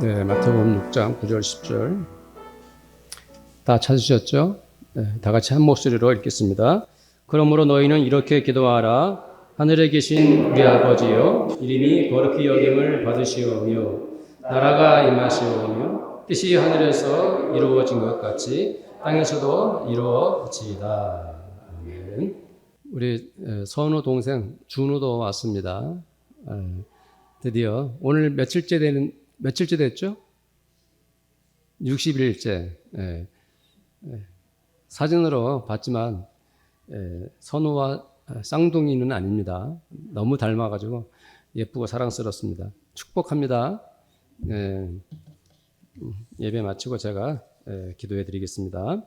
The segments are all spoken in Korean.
네, 마태복음 6장 9절 10절 다 찾으셨죠? 네, 다 같이 한 목소리로 읽겠습니다. 그러므로 너희는 이렇게 기도하라. 하늘에 계신 우리 아버지여, 이름이 거룩히 여김을 받으시오며 나라가 임하시오며 뜻이 하늘에서 이루어진 것 같이 땅에서도 이루어지이다. 아멘. 우리 선우 동생 준우도 왔습니다. 드디어 오늘 며칠째 됐죠? 60일째. 사진으로 봤지만 선우와 쌍둥이는 아닙니다. 너무 닮아가지고 예쁘고 사랑스럽습니다. 축복합니다. 예배 마치고 제가 기도해 드리겠습니다.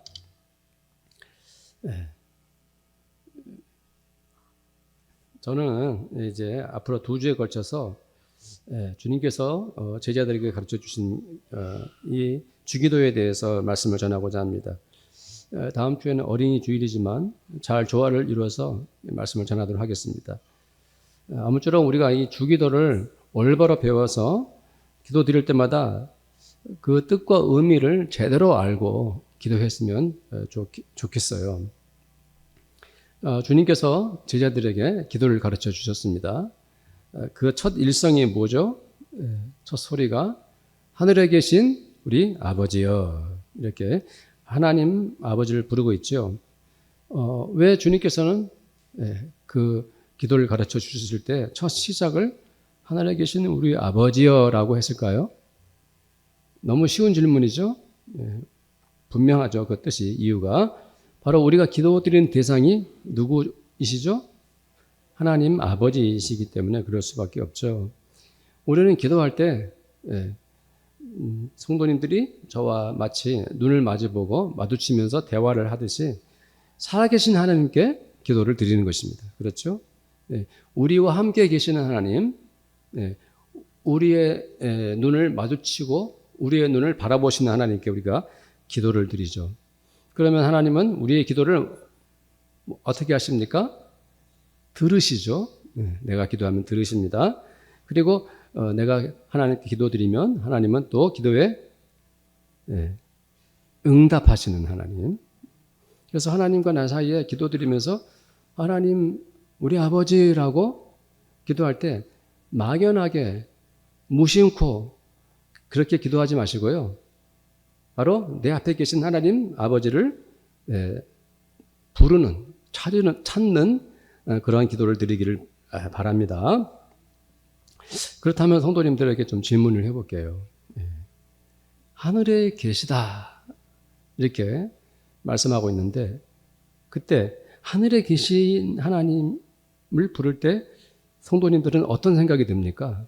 저는 이제 앞으로 2주에 걸쳐서 주님께서 제자들에게 가르쳐 주신 이 주기도에 대해서 말씀을 전하고자 합니다. 다음 주에는 어린이 주일이지만 잘 조화를 이루어서 말씀을 전하도록 하겠습니다. 아무쪼록 우리가 이 주기도를 올바로 배워서 기도 드릴 때마다 그 뜻과 의미를 제대로 알고 기도했으면 좋겠어요. 주님께서 제자들에게 기도를 가르쳐 주셨습니다. 그 첫 일성이 뭐죠? 첫 소리가 하늘에 계신 우리 아버지여, 이렇게 하나님 아버지를 부르고 있죠. 왜 주님께서는 그 기도를 가르쳐 주실 때 첫 시작을 하늘에 계신 우리 아버지여라고 했을까요? 너무 쉬운 질문이죠. 분명하죠. 그 뜻이, 이유가 바로 우리가 기도드리는 대상이 누구이시죠? 하나님 아버지이시기 때문에 그럴 수밖에 없죠. 우리는 기도할 때 성도님들이 저와 마치 눈을 마주보고 마주치면서 대화를 하듯이 살아계신 하나님께 기도를 드리는 것입니다. 그렇죠? 우리와 함께 계시는 하나님, 우리의 눈을 마주치고 우리의 눈을 바라보시는 하나님께 우리가 기도를 드리죠. 그러면 하나님은 우리의 기도를 어떻게 하십니까? 들으시죠. 내가 기도하면 들으십니다. 그리고 내가 하나님께 기도드리면 하나님은 또 기도에 응답하시는 하나님. 그래서 하나님과 나 사이에 기도드리면서 하나님 우리 아버지라고 기도할 때 막연하게 무심코 그렇게 기도하지 마시고요. 바로 내 앞에 계신 하나님 아버지를 부르는, 찾는 그러한 기도를 드리기를 바랍니다. 그렇다면 성도님들에게 좀 질문을 해볼게요. 하늘에 계시다 이렇게 말씀하고 있는데 그때 하늘에 계신 하나님을 부를 때 성도님들은 어떤 생각이 듭니까?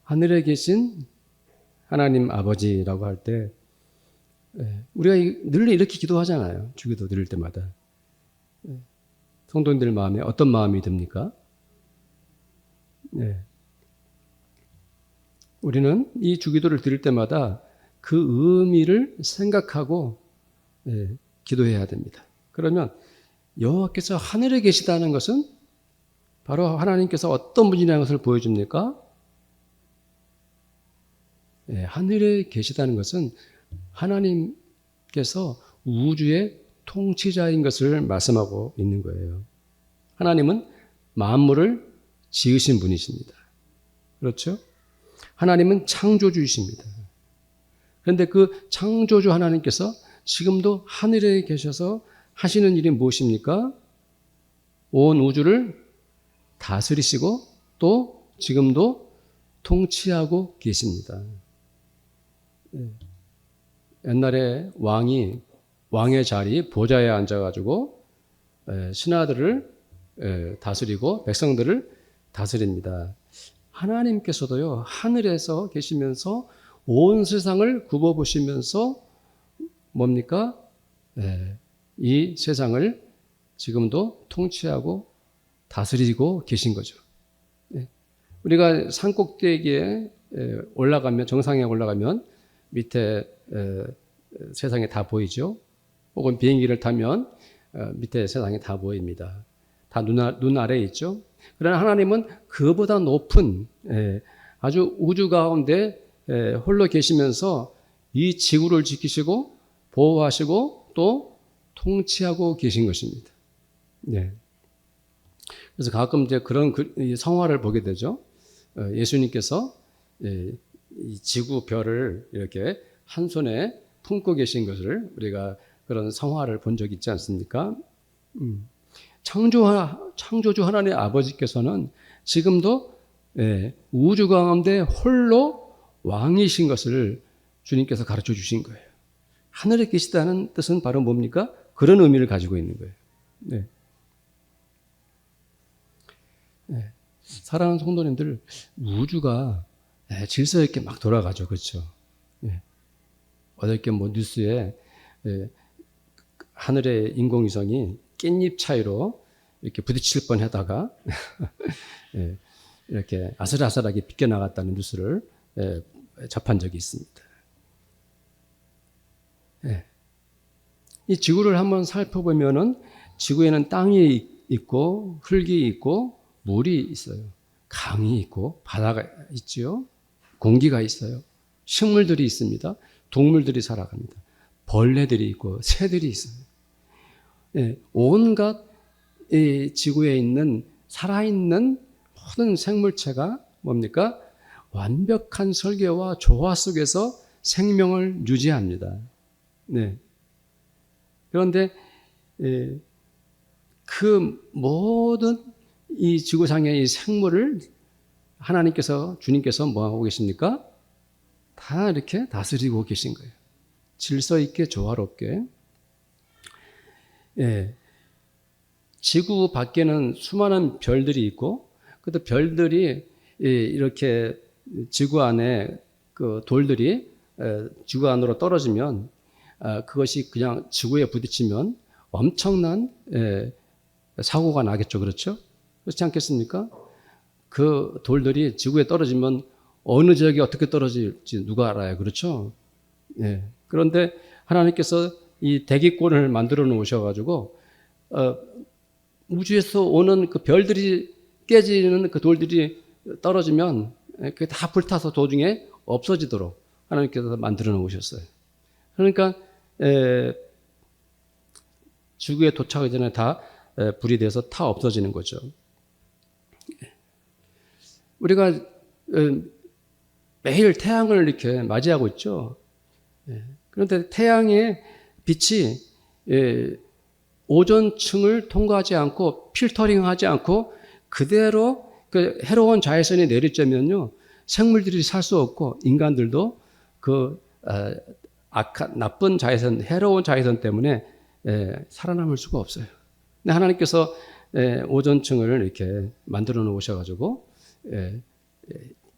하늘에 계신 하나님 아버지라고 할 때 우리가 늘 이렇게 기도하잖아요. 주기도 드릴 때마다. 성도님들 마음에 어떤 마음이 듭니까? 우리는 이 주기도를 드릴 때마다 그 의미를 생각하고 기도해야 됩니다. 그러면 여호와께서 하늘에 계시다는 것은 바로 하나님께서 어떤 분이라는 것을 보여줍니까? 하늘에 계시다는 것은 하나님께서 우주의 통치자인 것을 말씀하고 있는 거예요. 하나님은 만물을 지으신 분이십니다. 그렇죠? 하나님은 창조주이십니다. 그런데 그 창조주 하나님께서 지금도 하늘에 계셔서 하시는 일이 무엇입니까? 온 우주를 다스리시고 또 지금도 통치하고 계십니다. 옛날에 왕의 자리 보좌에 앉아가지고 신하들을 다스리고 백성들을 다스립니다. 하나님께서도요 하늘에서 계시면서 온 세상을 굽어보시면서 뭡니까? 이 세상을 지금도 통치하고 다스리고 계신 거죠. 우리가 산 꼭대기에 올라가면, 정상에 올라가면 밑에 세상이 다 보이죠. 혹은 비행기를 타면 밑에 세상이 다 보입니다. 다 눈 아래에 있죠. 그러나 하나님은 그보다 높은 아주 우주 가운데 홀로 계시면서 이 지구를 지키시고 보호하시고 또 통치하고 계신 것입니다. 네. 그래서 가끔 이제 그런 성화를 보게 되죠. 예수님께서 이 지구 별을 이렇게 한 손에 품고 계신 것을 우리가 그런 성화를 본 적이 있지 않습니까? 창조주 하나님 아버지께서는 지금도 우주 가운데 홀로 왕이신 것을 주님께서 가르쳐 주신 거예요. 하늘에 계시다는 뜻은 바로 뭡니까? 그런 의미를 가지고 있는 거예요. 네. 네. 사랑하는 성도님들, 우주가 질서 있게 막 돌아가죠. 그렇죠? 네. 어저께 뭐 뉴스에 하늘의 인공위성이 깻잎 차이로 이렇게 부딪힐 뻔 하다가 이렇게 아슬아슬하게 비껴나갔다는 뉴스를 접한 적이 있습니다. 이 지구를 한번 살펴보면은 지구에는 땅이 있고 흙이 있고 물이 있어요. 강이 있고 바다가 있지요. 공기가 있어요. 식물들이 있습니다. 동물들이 살아갑니다. 벌레들이 있고 새들이 있어요. 온갖 이 지구에 있는 살아있는 모든 생물체가 뭡니까? 완벽한 설계와 조화 속에서 생명을 유지합니다. 네. 그런데 그 모든 이 지구상의 이 생물을 하나님께서 주님께서 뭐 하고 계십니까? 다 이렇게 다스리고 계신 거예요. 질서 있게 조화롭게. 지구 밖에는 수많은 별들이 있고, 그 별들이 이렇게 지구 안에 그 돌들이 지구 안으로 떨어지면 그것이 그냥 지구에 부딪히면 엄청난 사고가 나겠죠. 그렇죠? 그렇지 않겠습니까? 그 돌들이 지구에 떨어지면 어느 지역에 어떻게 떨어질지 누가 알아요. 그렇죠? 그런데 하나님께서 이 대기권을 만들어 놓으셔가지고 우주에서 오는 그 별들이 깨지는 그 돌들이 떨어지면 그게 다 불타서 도중에 없어지도록 하나님께서 만들어 놓으셨어요. 그러니까 지구에 도착하기 전에 다 불이 돼서 다 없어지는 거죠. 우리가 매일 태양을 이렇게 맞이하고 있죠. 그런데 태양의 빛이 오존층을 통과하지 않고 필터링하지 않고 그대로 그 해로운 자외선이 내리쬐면요 생물들이 살 수 없고 인간들도 그 나쁜 자외선, 해로운 자외선 때문에 살아남을 수가 없어요. 근데 하나님께서 오존층을 이렇게 만들어 놓으셔가지고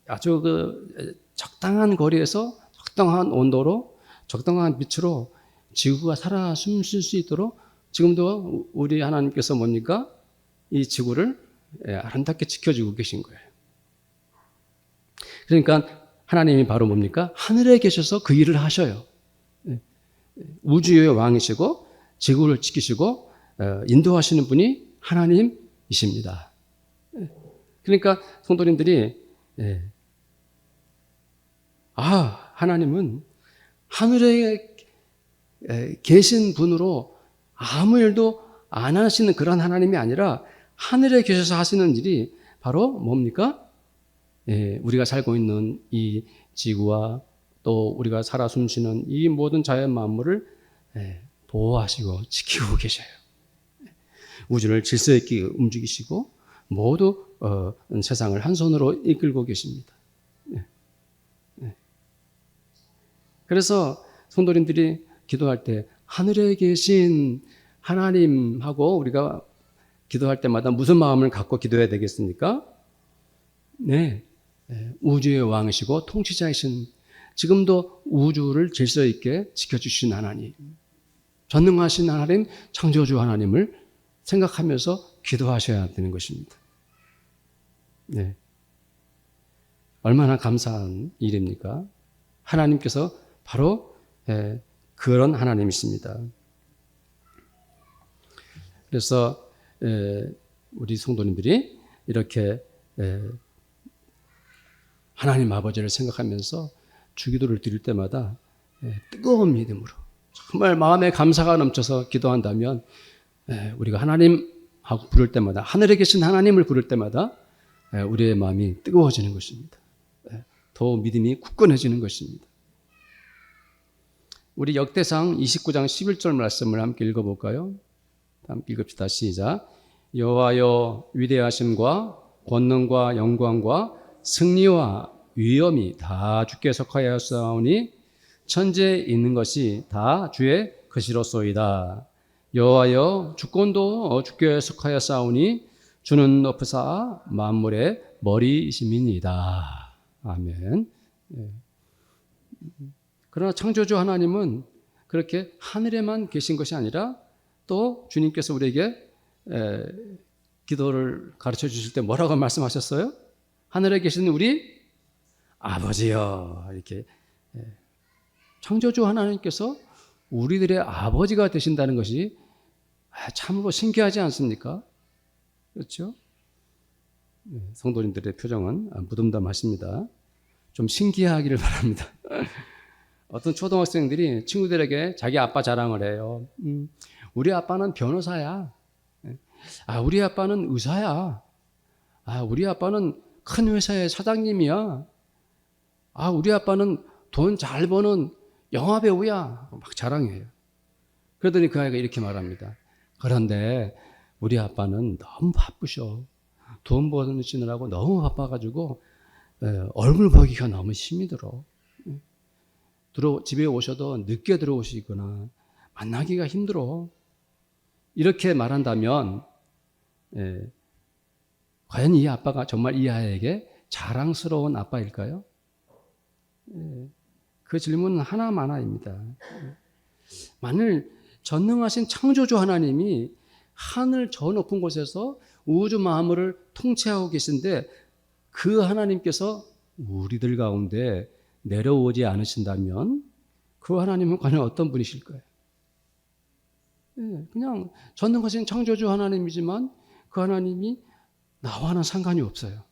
아주 그 적당한 거리에서 적당한 온도로 적당한 빛으로 지구가 살아 숨쉴 수 있도록 지금도 우리 하나님께서 뭡니까? 이 지구를 아름답게 지켜주고 계신 거예요. 그러니까 하나님이 바로 뭡니까? 하늘에 계셔서 그 일을 하셔요. 우주의 왕이시고 지구를 지키시고 인도하시는 분이 하나님이십니다. 그러니까 성도님들이 하나님은 하늘에 계신 분으로 아무 일도 안 하시는 그런 하나님이 아니라 하늘에 계셔서 하시는 일이 바로 뭡니까? 우리가 살고 있는 이 지구와 또 우리가 살아 숨쉬는 이 모든 자연 만물을 보호하시고 지키고 계셔요. 우주를 질서 있게 움직이시고 모두 세상을 한 손으로 이끌고 계십니다. 그래서 성도님들이 기도할 때 하늘에 계신 하나님하고 우리가 기도할 때마다 무슨 마음을 갖고 기도해야 되겠습니까? 우주의 왕이시고 통치자이신 지금도 우주를 질서 있게 지켜주신 하나님, 전능하신 하나님, 창조주 하나님을 생각하면서 기도하셔야 되는 것입니다. 얼마나 감사한 일입니까? 하나님께서 바로 그런 하나님이십니다. 그래서 우리 성도님들이 이렇게 하나님 아버지를 생각하면서 주기도를 드릴 때마다 뜨거운 믿음으로 정말 마음에 감사가 넘쳐서 기도한다면 우리가 하나님하고 부를 때마다 하늘에 계신 하나님을 부를 때마다 우리의 마음이 뜨거워지는 것입니다. 더 믿음이 굳건해지는 것입니다. 우리 역대상 29장 11절 말씀을 함께 읽어볼까요? 함께 읽읍시다. 시작. 여호와여 위대하심과 권능과 영광과 승리와 위엄이 다 주께 속하였사오니 천지에 있는 것이 다 주의 것이로소이다. 여호와여 주권도 주께 속하였사오니 주는 높으사 만물의 머리이심이니이다. 아멘. 그러나 창조주 하나님은 그렇게 하늘에만 계신 것이 아니라 또 주님께서 우리에게 기도를 가르쳐 주실 때 뭐라고 말씀하셨어요? 하늘에 계신 우리 아버지여. 이렇게 창조주 하나님께서 우리들의 아버지가 되신다는 것이 참으로 신기하지 않습니까? 그렇죠? 성도님들의 표정은 무덤덤하십니다. 좀 신기하기를 바랍니다. 어떤 초등학생들이 친구들에게 자기 아빠 자랑을 해요. 우리 아빠는 변호사야. 우리 아빠는 의사야. 우리 아빠는 큰 회사의 사장님이야. 우리 아빠는 돈 잘 버는 영화배우야. 막 자랑해요. 그러더니 그 아이가 이렇게 말합니다. 그런데 우리 아빠는 너무 바쁘셔. 돈 버시느라고 너무 바빠가지고 얼굴 보기가 너무 힘이 들어. 집에 오셔도 늦게 들어오시거나 만나기가 힘들어. 이렇게 말한다면 과연 이 아빠가 정말 이 아이에게 자랑스러운 아빠일까요? 그 질문은 하나만화입니다. 만일 전능하신 창조주 하나님이 하늘 저 높은 곳에서 우주 만물을 통치하고 계신데 그 하나님께서 우리들 가운데 내려오지 않으신다면 그 하나님은 과연 어떤 분이실까요? 그냥 전능하신 창조주 하나님이지만 그 하나님이 나와는 상관이 없어요.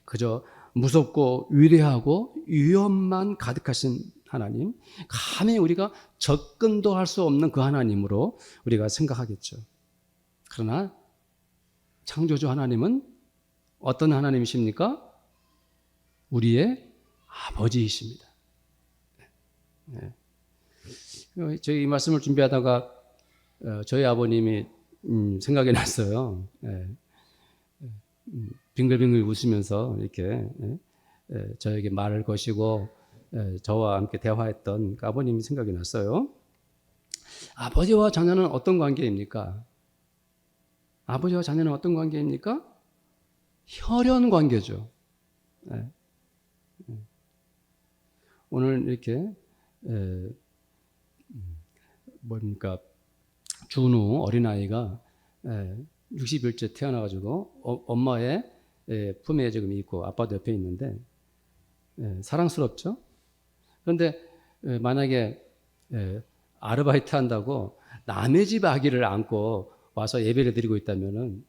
그저 무섭고 위대하고 위엄만 가득하신 하나님, 감히 우리가 접근도 할 수 없는 그 하나님으로 우리가 생각하겠죠. 그러나 창조주 하나님은 어떤 하나님이십니까? 우리의 아버지이십니다. 저희 이 말씀을 준비하다가 저희 아버님이 생각이 났어요. 빙글빙글 웃으면서 이렇게 저에게 말을 거시고 저와 함께 대화했던 그 아버님이 생각이 났어요. 아버지와 자녀는 어떤 관계입니까? 아버지와 자녀는 어떤 관계입니까? 혈연 관계죠. 오늘 이렇게 뭡니까 준우 어린아이가 60일째 태어나가지고 엄마의 품에 지금 있고 아빠도 옆에 있는데 사랑스럽죠. 그런데 만약에 아르바이트 한다고 남의 집 아기를 안고 와서 예배를 드리고 있다면은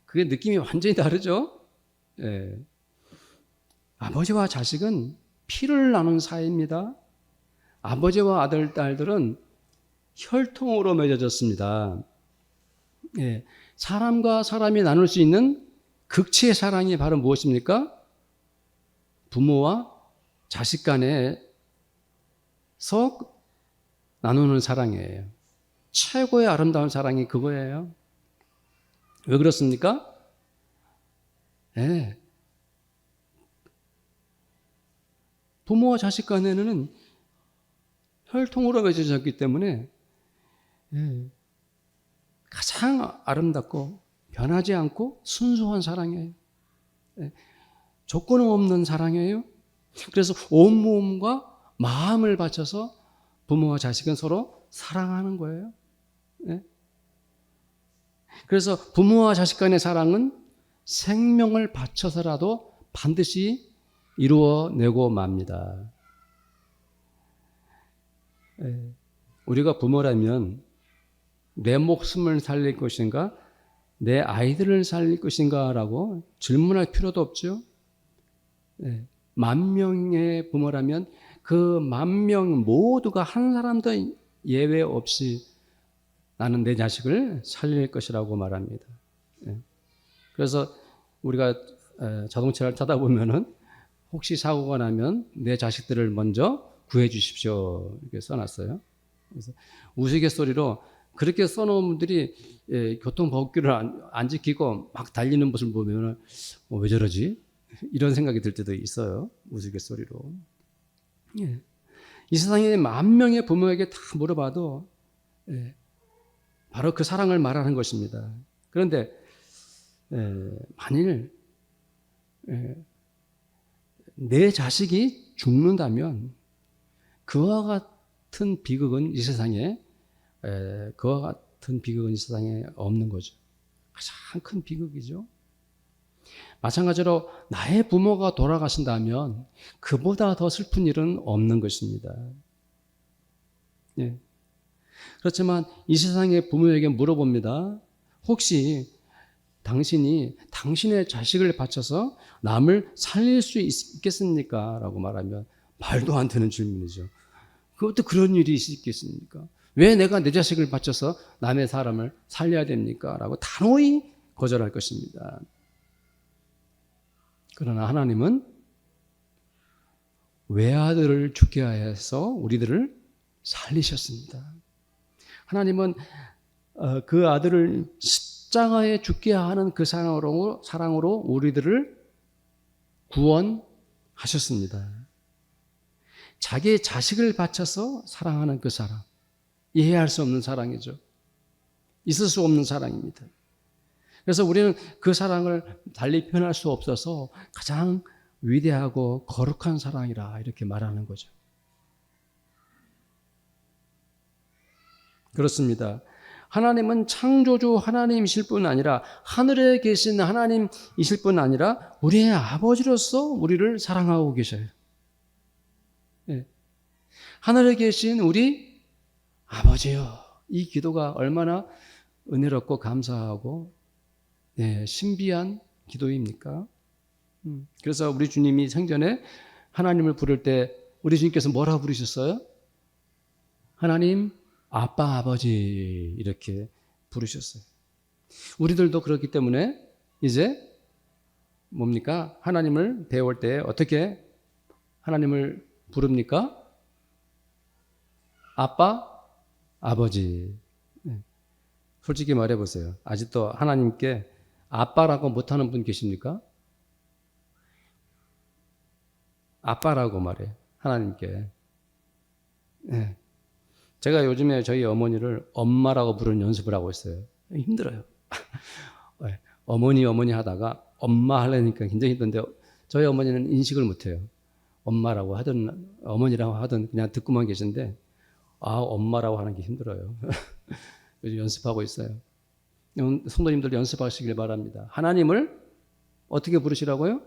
그게 느낌이 완전히 다르죠. 아버지와 자식은 피를 나눈 사이입니다. 아버지와 아들, 딸들은 혈통으로 맺어졌습니다. 사람과 사람이 나눌 수 있는 극치의 사랑이 바로 무엇입니까? 부모와 자식 간에서 나누는 사랑이에요. 최고의 아름다운 사랑이 그거예요. 왜 그렇습니까? 부모와 자식 간에는 혈통으로 맺어졌기 때문에 가장 아름답고 변하지 않고 순수한 사랑이에요. 조건 없는 사랑이에요. 그래서 온몸과 마음을 바쳐서 부모와 자식은 서로 사랑하는 거예요. 그래서 부모와 자식 간의 사랑은 생명을 바쳐서라도 반드시 이루어내고 맙니다. 우리가 부모라면 내 목숨을 살릴 것인가? 내 아이들을 살릴 것인가? 라고 질문할 필요도 없죠. 만 명의 부모라면 그 만 명 모두가 한 사람도 예외 없이 나는 내 자식을 살릴 것이라고 말합니다. 그래서 우리가 자동차를 타다 보면은 혹시 사고가 나면 내 자식들을 먼저 구해 주십시오 이렇게 써놨어요. 그래서 우스갯소리로 그렇게 써놓은 분들이 교통법규를 안 지키고 막 달리는 모습을 보면 왜 저러지? 이런 생각이 들 때도 있어요. 우스갯소리로. 이 세상에 만 명의 부모에게 다 물어봐도 바로 그 사랑을 말하는 것입니다. 그런데 만일 내 자식이 죽는다면 그와 같은 비극은 이 세상에 없는 거죠. 가장 큰 비극이죠. 마찬가지로 나의 부모가 돌아가신다면 그보다 더 슬픈 일은 없는 것입니다. 그렇지만 이 세상의 부모에게 물어봅니다. 혹시 당신이 당신의 자식을 바쳐서 남을 살릴 수 있겠습니까? 라고 말하면 말도 안 되는 질문이죠. 그것도 그런 일이 있겠습니까? 왜 내가 내 자식을 바쳐서 남의 사람을 살려야 됩니까? 라고 단호히 거절할 것입니다. 그러나 하나님은 외아들을 죽게 하여서 우리들을 살리셨습니다. 하나님은 그 아들을 십자가에 죽게 하는 그 사랑으로 우리들을 구원하셨습니다. 자기의 자식을 바쳐서 사랑하는 그 사랑, 이해할 수 없는 사랑이죠. 있을 수 없는 사랑입니다. 그래서 우리는 그 사랑을 달리 표현할 수 없어서 가장 위대하고 거룩한 사랑이라 이렇게 말하는 거죠. 그렇습니다. 하나님은 창조주 하나님이실 뿐 아니라 하늘에 계신 하나님이실 뿐 아니라 우리의 아버지로서 우리를 사랑하고 계셔요. 하늘에 계신 우리 아버지요. 이 기도가 얼마나 은혜롭고 감사하고 신비한 기도입니까? 그래서 우리 주님이 생전에 하나님을 부를 때 우리 주님께서 뭐라고 부르셨어요? 하나님, 아빠, 아버지 이렇게 부르셨어요. 우리들도 그렇기 때문에 이제 뭡니까? 하나님을 배울 때 어떻게 하나님을 부릅니까? 아빠, 아버지. 솔직히 말해보세요. 아직도 하나님께 아빠라고 못하는 분 계십니까? 아빠라고 말해 하나님께. 제가 요즘에 저희 어머니를 엄마라고 부르는 연습을 하고 있어요. 힘들어요. 어머니 하다가 엄마 하려니까 굉장히 힘든데 저희 어머니는 인식을 못해요. 엄마라고 하든 어머니라고 하든 그냥 듣고만 계신데 엄마라고 하는 게 힘들어요. 요즘 연습하고 있어요. 성도님들 연습하시길 바랍니다. 하나님을 어떻게 부르시라고요?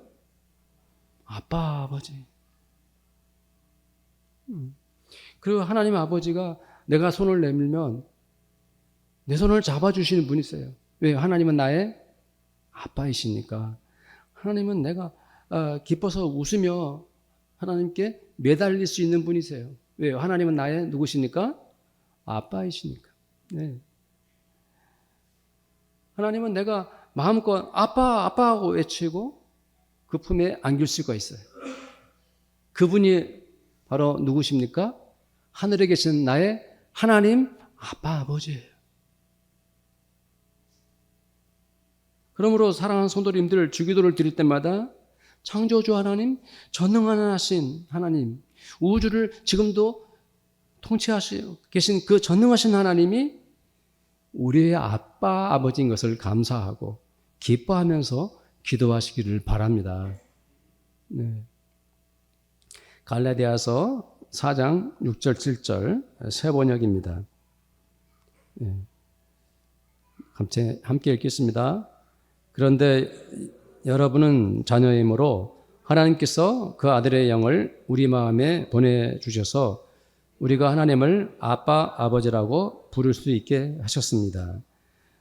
아빠, 아버지. 그리고 하나님 아버지가 내가 손을 내밀면 내 손을 잡아주시는 분이세요. 왜? 하나님은 나의 아빠이시니까. 하나님은 내가 기뻐서 웃으며 하나님께 매달릴 수 있는 분이세요. 왜요? 하나님은 나의 누구시니까? 아빠이시니까. 하나님은 내가 마음껏 아빠, 아빠 하고 외치고 그 품에 안길 수가 있어요. 그분이 바로 누구십니까? 하늘에 계신 나의 하나님, 아빠, 아버지예요. 그러므로 사랑하는 성도님들 주기도를 드릴 때마다 창조주 하나님, 전능하신 하나님, 우주를 지금도 통치하시고 계신 그 전능하신 하나님이 우리의 아빠, 아버지인 것을 감사하고 기뻐하면서 기도하시기를 바랍니다. 갈라디아서 4장 6절 7절 새 번역입니다. 함께 읽겠습니다. 그런데 여러분은 자녀이므로 하나님께서 그 아들의 영을 우리 마음에 보내주셔서 우리가 하나님을 아빠, 아버지라고 부를 수 있게 하셨습니다.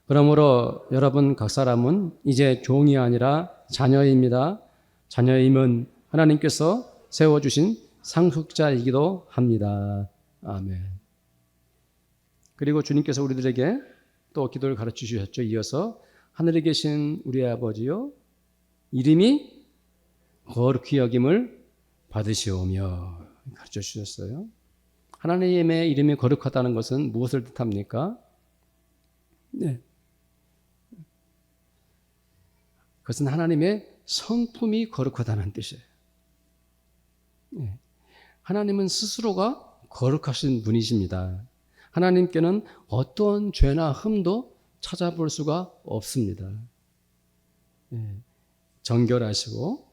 그러므로 여러분 각 사람은 이제 종이 아니라 자녀입니다. 자녀임은 하나님께서 세워주신 상속자이기도 합니다. 아멘. 그리고 주님께서 우리들에게 또 기도를 가르쳐 주셨죠. 이어서 하늘에 계신 우리 아버지요, 이름이 거룩히 여김을 받으시오며 가르쳐 주셨어요. 하나님의 이름이 거룩하다는 것은 무엇을 뜻합니까? 네. 그것은 하나님의 성품이 거룩하다는 뜻이에요. 네. 하나님은 스스로가 거룩하신 분이십니다. 하나님께는 어떤 죄나 흠도 찾아볼 수가 없습니다. 네. 정결하시고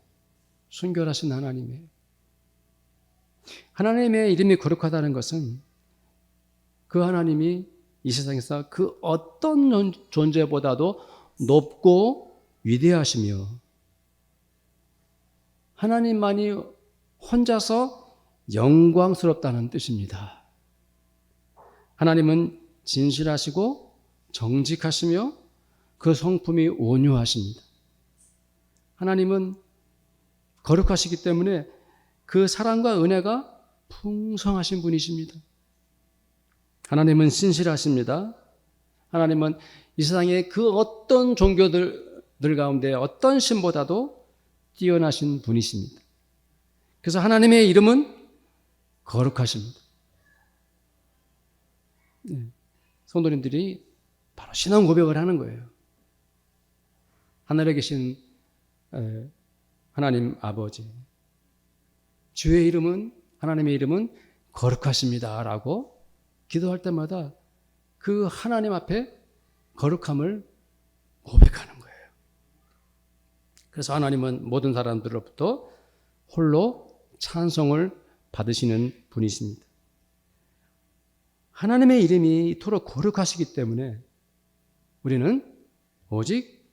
순결하신 하나님이에요. 하나님의 이름이 거룩하다는 것은 그 하나님이 이 세상에서 그 어떤 존재보다도 높고 위대하시며 하나님만이 혼자서 영광스럽다는 뜻입니다. 하나님은 진실하시고 정직하시며 그 성품이 온유하십니다. 하나님은 거룩하시기 때문에 그 사랑과 은혜가 풍성하신 분이십니다. 하나님은 신실하십니다. 하나님은 이 세상의 그 어떤 종교들 가운데 어떤 신보다도 뛰어나신 분이십니다. 그래서 하나님의 이름은 거룩하십니다. 성도님들이 바로 신앙 고백을 하는 거예요. 하늘에 계신 하나님 아버지, 주의 이름은, 하나님의 이름은 거룩하십니다 라고 기도할 때마다 그 하나님 앞에 거룩함을 고백하는 거예요. 그래서 하나님은 모든 사람들로부터 홀로 찬송을 받으시는 분이십니다. 하나님의 이름이 이토록 거룩하시기 때문에 우리는 오직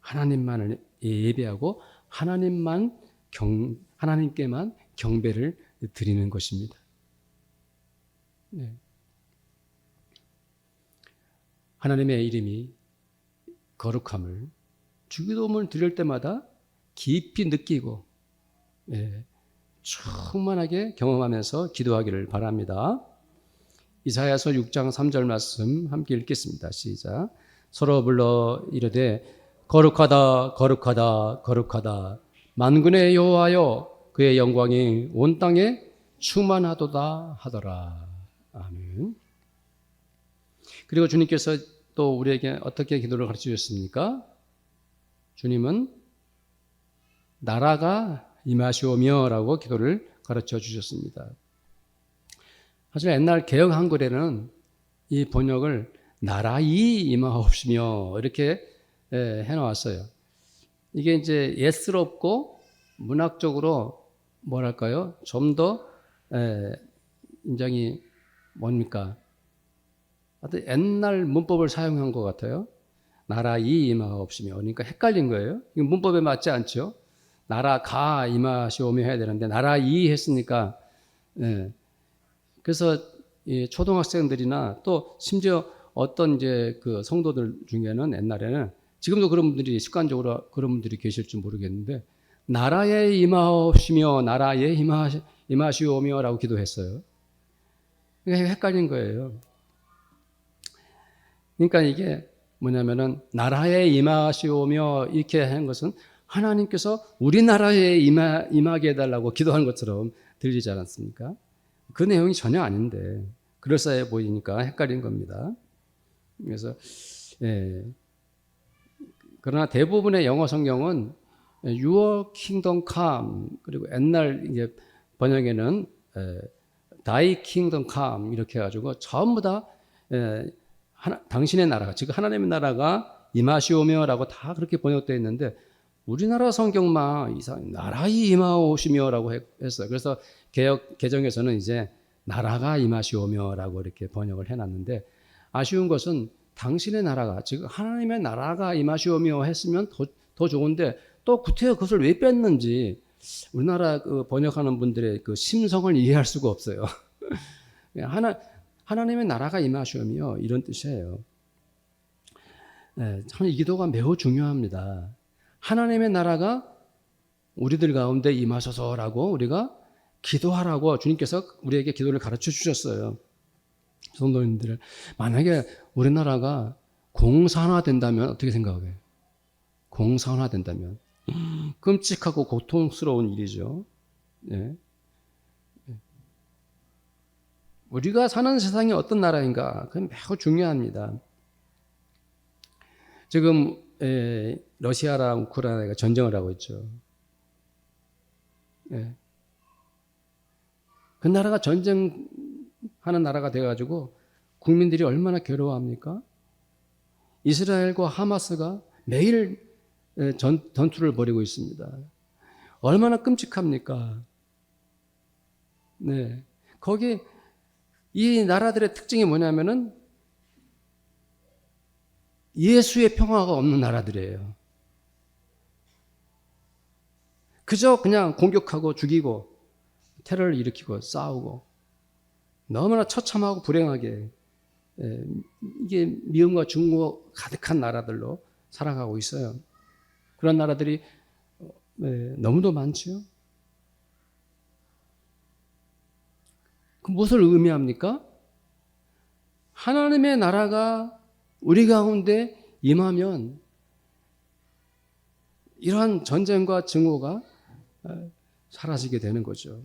하나님만을 예배하고 하나님께만 경배를 드리는 것입니다. 네. 하나님의 이름이 거룩함을 주기도문을 드릴 때마다 깊이 느끼고 충만하게 경험하면서 기도하기를 바랍니다. 이사야서 6장 3절 말씀 함께 읽겠습니다. 시작. 서로 불러 이르되 거룩하다 거룩하다 거룩하다 만군의 여호와여 그의 영광이 온 땅에 충만하도다 하더라. 아멘. 그리고 주님께서 또 우리에게 어떻게 기도를 가르쳐 주셨습니까? 주님은 나라가 임하시오며 라고 기도를 가르쳐 주셨습니다. 사실 옛날 개역 한글에는 이 번역을 나라이 임하옵시며 이렇게 해놓았어요. 이게 이제 예스럽고 문학적으로 뭐랄까요? 좀 더 굉장히 뭡니까? 하여튼 옛날 문법을 사용한 것 같아요. 나라이 임하옵시며. 그러니까 헷갈린 거예요. 이거 문법에 맞지 않죠? 나라가 임하시오며 해야 되는데 나라이 했으니까. 그래서 이 초등학생들이나 또 심지어 어떤 이제 그 성도들 중에는 옛날에는 지금도 그런 분들이 습관적으로 그런 분들이 계실지 모르겠는데 나라에 임하옵시며 나라에 임하시오며라고 기도했어요. 그러니까 헷갈린 거예요. 그러니까 이게 뭐냐면은 나라에 임하시오며 이렇게 한 것은 하나님께서 우리나라에 임하게 해달라고 기도한 것처럼 들리지 않았습니까? 그 내용이 전혀 아닌데 그럴싸해 보이니까 헷갈린 겁니다. 그래서 그러나 대부분의 영어 성경은 Your Kingdom Come 그리고 옛날 이제 번역에는 Thy Kingdom Come 이렇게 해가지고 전부 다 당신의 나라가 즉 하나님의 나라가 임하시오며라고 다 그렇게 번역되어 있는데 우리나라 성경만 나라이 임하오시며라고 했어요. 그래서 개정에서는 이제 나라가 임하시오며라고 이렇게 번역을 해놨는데 아쉬운 것은 당신의 나라가 즉 하나님의 나라가 임하시오며 했으면 더 좋은데 또 구태여 그것을 왜 뺐는지 우리나라 그 번역하는 분들의 그 심성을 이해할 수가 없어요. 하나님의 나라가 임하시오며 이런 뜻이에요. 참 이 기도가 매우 중요합니다. 하나님의 나라가 우리들 가운데 임하소서라고 우리가 기도하라고 주님께서 우리에게 기도를 가르쳐 주셨어요. 성도님들, 만약에 우리나라가 공산화된다면 어떻게 생각해요? 공산화된다면 끔찍하고 고통스러운 일이죠. 네. 우리가 사는 세상이 어떤 나라인가? 그건 매우 중요합니다. 지금 러시아랑 우크라이나가 전쟁을 하고 있죠. 그 나라가 전쟁하는 나라가 돼가지고 국민들이 얼마나 괴로워합니까? 이스라엘과 하마스가 매일 전투를 벌이고 있습니다. 얼마나 끔찍합니까? 네. 거기 이 나라들의 특징이 뭐냐면은 예수의 평화가 없는 나라들이에요. 그저 그냥 공격하고 죽이고 테러를 일으키고 싸우고 너무나 처참하고 불행하게 이게 미움과 증오가 가득한 나라들로 살아가고 있어요. 그런 나라들이 너무도 많지요. 그 무엇을 의미합니까? 하나님의 나라가 우리 가운데 임하면 이러한 전쟁과 증오가 사라지게 되는 거죠.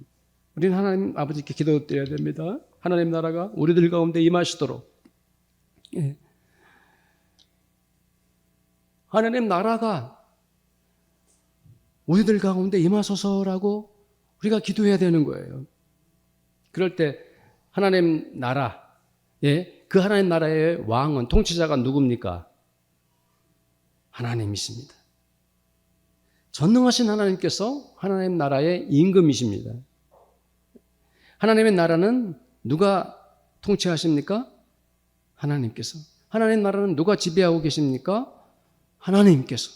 우리는 하나님 아버지께 기도드려야 됩니다. 하나님 나라가 우리들 가운데 임하시도록. 하나님 나라가 우리들 가운데 임하소서라고 우리가 기도해야 되는 거예요. 그럴 때 하나님 나라, 그 하나님 나라의 왕은, 통치자가 누굽니까? 하나님이십니다. 전능하신 하나님께서 하나님 나라의 임금이십니다. 하나님의 나라는 누가 통치하십니까? 하나님께서. 하나님 나라는 누가 지배하고 계십니까? 하나님께서.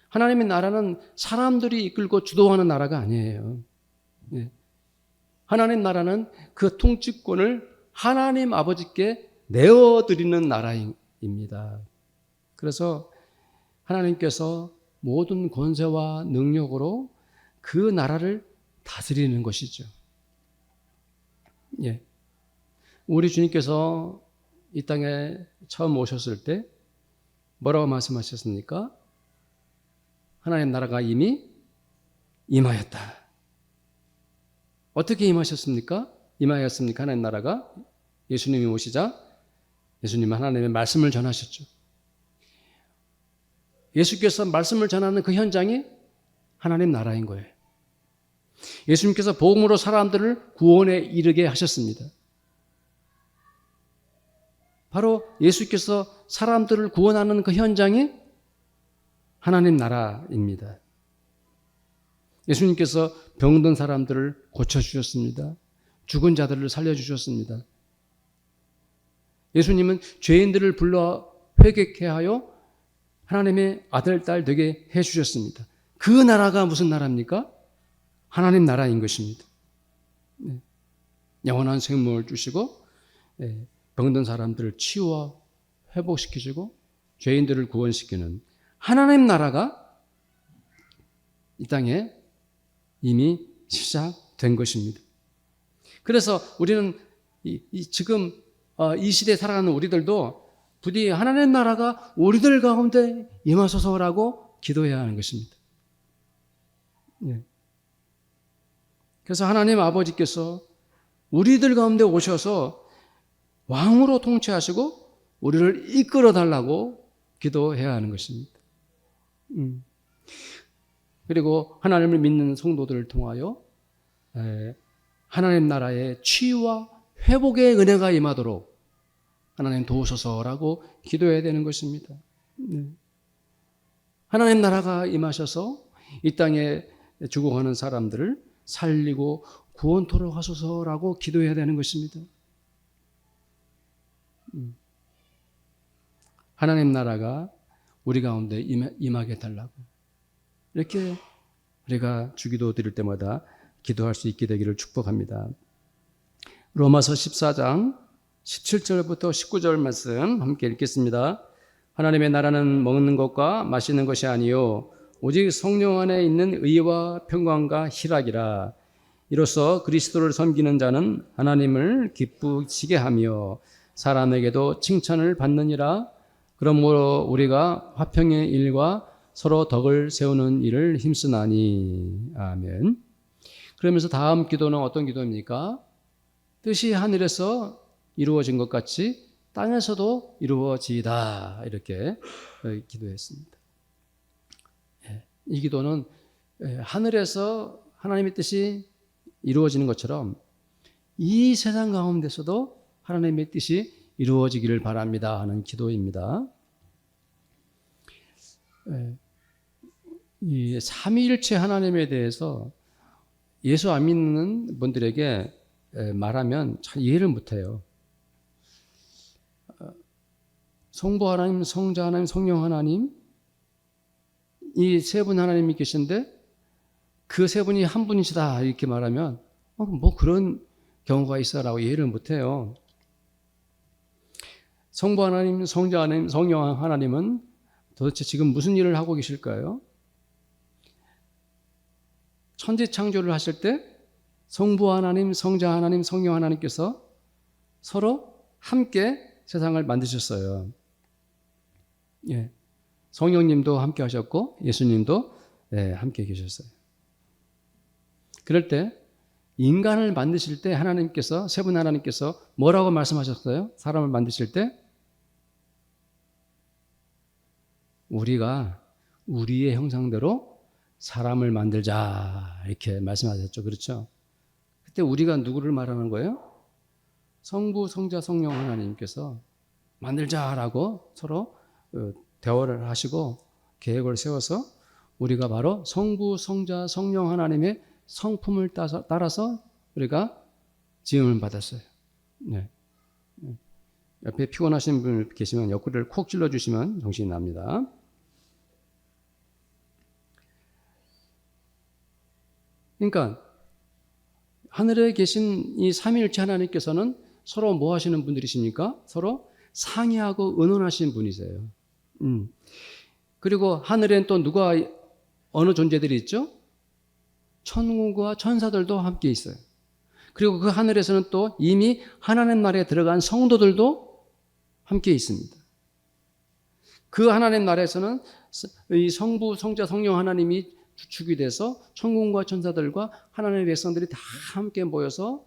하나님의 나라는 사람들이 이끌고 주도하는 나라가 아니에요. 하나님 나라는 그 통치권을 하나님 아버지께 내어드리는 나라입니다. 그래서 하나님께서 모든 권세와 능력으로 그 나라를 다스리는 것이죠. 우리 주님께서 이 땅에 처음 오셨을 때 뭐라고 말씀하셨습니까? 하나님 나라가 이미 임하였다. 어떻게 임하셨습니까? 임하였습니까? 하나님 나라가 예수님이 오시자 예수님은 하나님의 말씀을 전하셨죠. 예수께서 말씀을 전하는 그 현장이 하나님 나라인 거예요. 예수님께서 복음으로 사람들을 구원에 이르게 하셨습니다. 바로 예수께서 사람들을 구원하는 그 현장이 하나님 나라입니다. 예수님께서 병든 사람들을 고쳐주셨습니다. 죽은 자들을 살려주셨습니다. 예수님은 죄인들을 불러 회개케 하여 하나님의 아들, 딸 되게 해주셨습니다. 그 나라가 무슨 나라입니까? 하나님 나라인 것입니다. 영원한 생명을 주시고 병든 사람들을 치유와 회복시키시고 죄인들을 구원시키는 하나님 나라가 이 땅에 이미 시작된 것입니다. 그래서 우리는 지금 이 시대에 살아가는 우리들도 부디 하나님 나라가 우리들 가운데 임하소서라고 기도해야 하는 것입니다. 그래서 하나님 아버지께서 우리들 가운데 오셔서 왕으로 통치하시고 우리를 이끌어 달라고 기도해야 하는 것입니다. 그리고 하나님을 믿는 성도들을 통하여 하나님 나라의 치유와 회복의 은혜가 임하도록 하나님 도우소서라고 기도해야 되는 것입니다. 하나님 나라가 임하셔서 이 땅에 죽어가는 사람들을 살리고 구원토록 하소서라고 기도해야 되는 것입니다. 하나님 나라가 우리 가운데 임하게 달라고 이렇게 우리가 주기도 드릴 때마다 기도할 수 있게 되기를 축복합니다. 로마서 14장 17절부터 19절 말씀 함께 읽겠습니다. 하나님의 나라는 먹는 것과 마시는 것이 아니요 오직 성령 안에 있는 의와 평강과 희락이라. 이로써 그리스도를 섬기는 자는 하나님을 기쁘시게 하며 사람에게도 칭찬을 받느니라. 그러므로 우리가 화평의 일과 서로 덕을 세우는 일을 힘쓰나니. 아멘. 그러면서 다음 기도는 어떤 기도입니까? 뜻이 하늘에서 이루어진 것 같이 땅에서도 이루어지이다. 이렇게 기도했습니다. 이 기도는 하늘에서 하나님의 뜻이 이루어지는 것처럼 이 세상 가운데서도 하나님의 뜻이 이루어지기를 바랍니다 하는 기도입니다. 이 삼위일체 하나님에 대해서 예수 안 믿는 분들에게 말하면 잘 이해를 못해요. 성부 하나님, 성자 하나님, 성령 하나님, 이 세 분 하나님이 계신데 그 세 분이 한 분이시다 이렇게 말하면 뭐 그런 경우가 있어라고 이해를 못해요. 성부 하나님, 성자 하나님, 성령 하나님은 도대체 지금 무슨 일을 하고 계실까요? 천지 창조를 하실 때 성부 하나님, 성자 하나님, 성령 하나님께서 서로 함께 세상을 만드셨어요. 예. 성령님도 함께 하셨고 예수님도 함께 계셨어요. 그럴 때 인간을 만드실 때 하나님께서, 세 분 하나님께서 뭐라고 말씀하셨어요? 사람을 만드실 때 우리가 우리의 형상대로 사람을 만들자 이렇게 말씀하셨죠. 그렇죠? 그때 우리가 누구를 말하는 거예요? 성부, 성자, 성령 하나님께서 만들자라고 서로 대화를 하시고 계획을 세워서 우리가 바로 성부, 성자, 성령 하나님의 성품을 따라서 우리가 지음을 받았어요. 네. 옆에 피곤하신 분 계시면 옆구리를 콕 찔러주시면 정신이 납니다. 그러니까 하늘에 계신 이 삼위일체 하나님께서는 서로 뭐 하시는 분들이십니까? 서로 상의하고 의논하시는 분이세요. 그리고 하늘엔 또 누가 어느 존재들이 있죠? 천군과 천사들도 함께 있어요. 그리고 그 하늘에서는 또 이미 하나님 나라에 들어간 성도들도 함께 있습니다. 그 하나님 나라에서는 이 성부, 성자, 성령 하나님이 주축이 돼서 천군과 천사들과 하나님의 백성들이 다 함께 모여서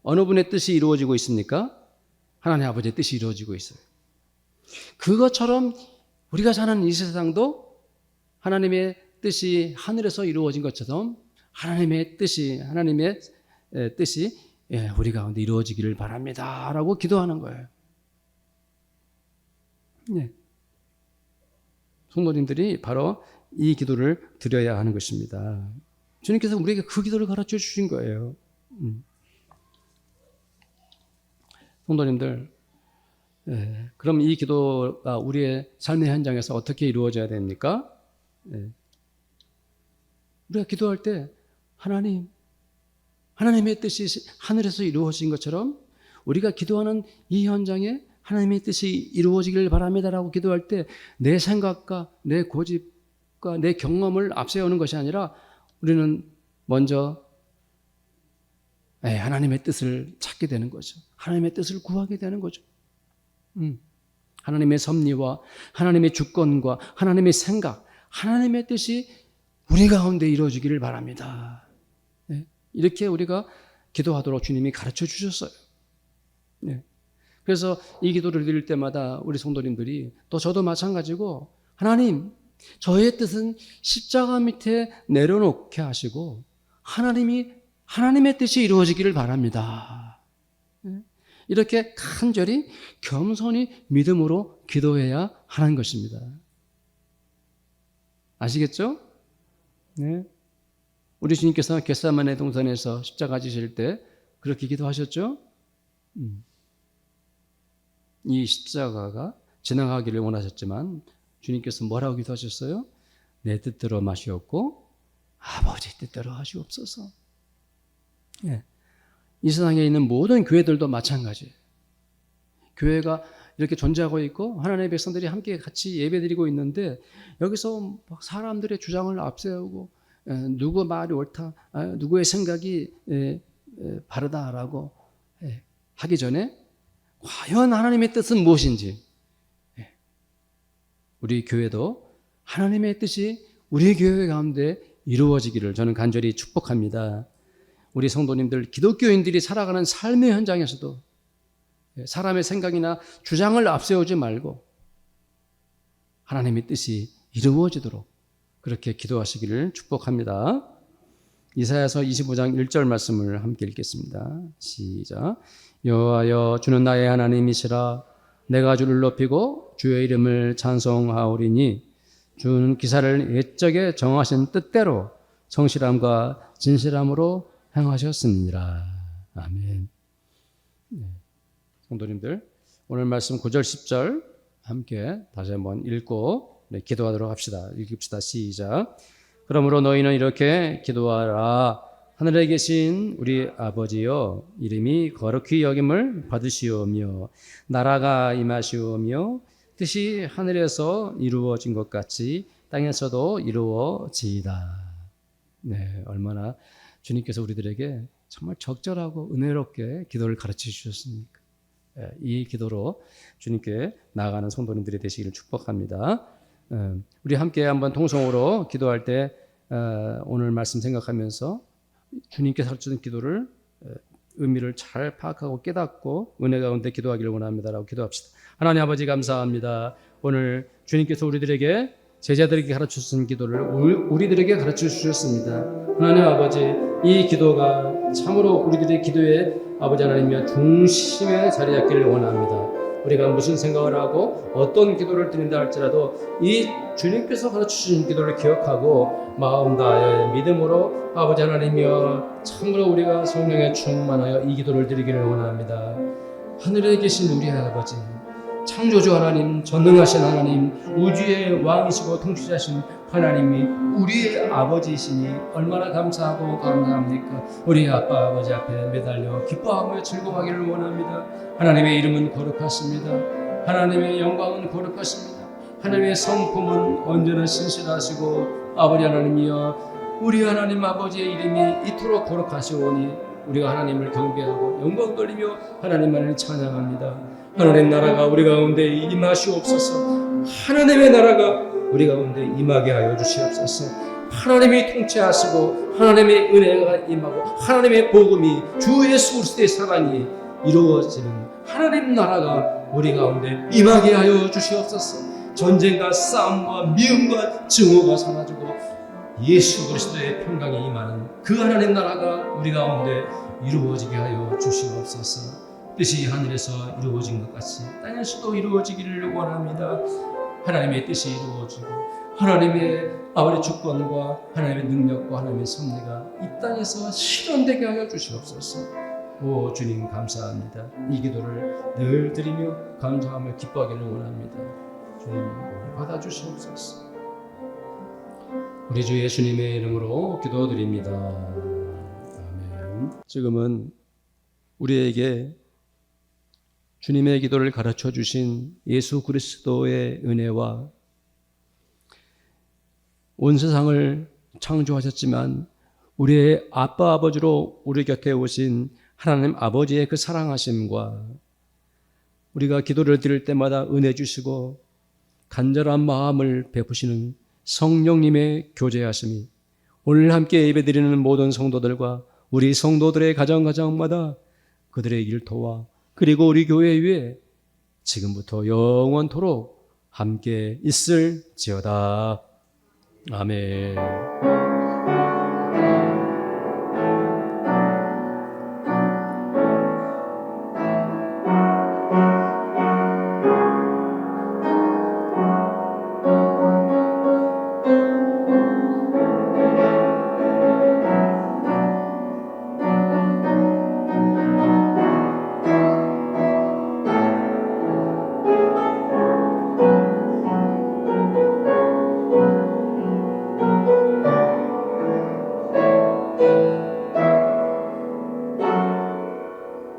어느 분의 뜻이 이루어지고 있습니까? 하나님 아버지의 뜻이 이루어지고 있어요. 그것처럼 우리가 사는 이 세상도 하나님의 뜻이 하늘에서 이루어진 것처럼 하나님의 뜻이 우리 가운데 이루어지기를 바랍니다 라고 기도하는 거예요. 네. 성도님들이 바로 이 기도를 드려야 하는 것입니다. 주님께서 우리에게 그 기도를 가르쳐 주신 거예요. 성도님들, 그럼 이 기도가 우리의 삶의 현장에서 어떻게 이루어져야 됩니까? 우리가 기도할 때 하나님의 뜻이 하늘에서 이루어진 것처럼 우리가 기도하는 이 현장에 하나님의 뜻이 이루어지기를 바랍니다라고 기도할 때 내 생각과 내 고집과 내 경험을 앞세우는 것이 아니라 우리는 먼저 하나님의 뜻을 찾게 되는 거죠. 하나님의 뜻을 구하게 되는 거죠. 하나님의 섭리와 하나님의 주권과 하나님의 생각, 하나님의 뜻이 우리 가운데 이루어지기를 바랍니다. 이렇게 우리가 기도하도록 주님이 가르쳐 주셨어요. 그래서 이 기도를 드릴 때마다 우리 성도님들이 또 저도 마찬가지고 하나님, 저의 뜻은 십자가 밑에 내려놓게 하시고 하나님의 뜻이 이루어지기를 바랍니다. 이렇게 간절히 겸손히 믿음으로 기도해야 하는 것입니다. 아시겠죠? 네. 우리 주님께서 겟세마네 동산에서 십자가 지실 때 그렇게 기도하셨죠? 이 십자가가 지나가기를 원하셨지만 주님께서 뭐라고 기도하셨어요? 내 뜻대로 마시옵고 아버지 뜻대로 하시옵소서. 이 세상에 있는 모든 교회들도 마찬가지예요. 교회가 이렇게 존재하고 있고 하나님의 백성들이 함께 같이 예배드리고 있는데 여기서 막 사람들의 주장을 앞세우고 누구 말이 옳다, 누구의 생각이 바르다라고 하기 전에 과연 하나님의 뜻은 무엇인지, 우리 교회도 하나님의 뜻이 우리 교회 가운데 이루어지기를 저는 간절히 축복합니다. 우리 성도님들, 기독교인들이 살아가는 삶의 현장에서도 사람의 생각이나 주장을 앞세우지 말고 하나님의 뜻이 이루어지도록 그렇게 기도하시기를 축복합니다. 이사야서 25장 1절 말씀을 함께 읽겠습니다. 시작. 여호와여, 주는 나의 하나님이시라. 내가 주를 높이고 주의 이름을 찬송하오리니 주는 기사를 옛적에 정하신 뜻대로 성실함과 진실함으로 행하셨습니다. 아멘. 성도님들, 오늘 말씀 9절 10절 함께 다시 한번 읽고 기도하도록 합시다. 읽읍시다. 시작. 그러므로 너희는 이렇게 기도하라. 하늘에 계신 우리 아버지여, 이름이 거룩히 여김을 받으시오며 나라가 임하시오며 뜻이 하늘에서 이루어진 것 같이 땅에서도 이루어지이다. 네, 얼마나 주님께서 우리들에게 정말 적절하고 은혜롭게 기도를 가르쳐 주셨습니까? 이 기도로 주님께 나아가는 성도님들이 되시기를 축복합니다. 우리 함께 한번 통성으로 기도할 때 오늘 말씀 생각하면서 주님께서 가르쳐준 기도를 의미를 잘 파악하고 깨닫고 은혜 가운데 기도하기를 원합니다라고 기도합시다. 하나님 아버지, 감사합니다. 오늘 주님께서 우리들에게, 제자들에게 가르쳐 주신 기도를 우리들에게 가르쳐 주셨습니다. 하나님 아버지, 이 기도가 참으로 우리들의 기도의 아버지 하나님의 중심에 자리 잡기를 원합니다. 우리가 무슨 생각을 하고 어떤 기도를 드린다 할지라도 이 주님께서 가르쳐 주신 기도를 기억하고 마음 다하여 믿음으로 아버지 하나님이여 참으로 우리가 성령에 충만하여 이 기도를 드리기를 원합니다. 하늘에 계신 우리 아버지, 창조주 하나님, 전능하신 하나님, 우주의 왕이시고 통치자신 하나님이 우리의 아버지이시니 얼마나 감사하고 감사합니까? 우리 아빠 아버지 앞에 매달려 기뻐하며 즐거워하기를 원합니다. 하나님의 이름은 거룩하십니다. 하나님의 영광은 거룩하십니다. 하나님의 성품은 언제나 신실하시고 아버지 하나님이여, 우리 하나님 아버지의 이름이 이토록 거룩하시오니 우리가 하나님을 경배하고 영광 돌리며 하나님만을 찬양합니다. 하나님 나라가 우리 가운데 임하시옵소서. 하나님의 나라가 우리 가운데 임하게 하여 주시옵소서. 하나님이 통치하시고 하나님의 은혜가 임하고 하나님의 복음이 주 예수 그리스도의 사랑이 이루어지는 하나님 나라가 우리 가운데 임하게 하여 주시옵소서. 전쟁과 싸움과 미움과 증오가 사라지고 예수 그리스도의 평강이 임하는 그 하나님 나라가 우리 가운데 이루어지게 하여 주시옵소서. 뜻이 하늘에서 이루어진 것 같이 땅에서도 이루어지기를 원합니다. 하나님의 뜻이 이루어지고 하나님의 아버지 주권과 하나님의 능력과 하나님의 섭리가 이 땅에서 실현되게 하여 주시옵소서. 오 주님, 감사합니다. 이 기도를 늘 드리며 감사하며 기뻐하기를 원합니다. 주님, 받아주시옵소서. 우리 주 예수님의 이름으로 기도드립니다. 아멘. 지금은 우리에게 주님의 기도를 가르쳐 주신 예수 그리스도의 은혜와 온 세상을 창조하셨지만 우리의 아빠 아버지로 우리 곁에 오신 하나님 아버지의 그 사랑하심과 우리가 기도를 드릴 때마다 은혜 주시고 간절한 마음을 베푸시는 성령님의 교제하심이 오늘 함께 예배드리는 모든 성도들과 우리 성도들의 가정마다 그들의 일터와 그리고 우리 교회 위에 지금부터 영원토록 함께 있을지어다. 아멘.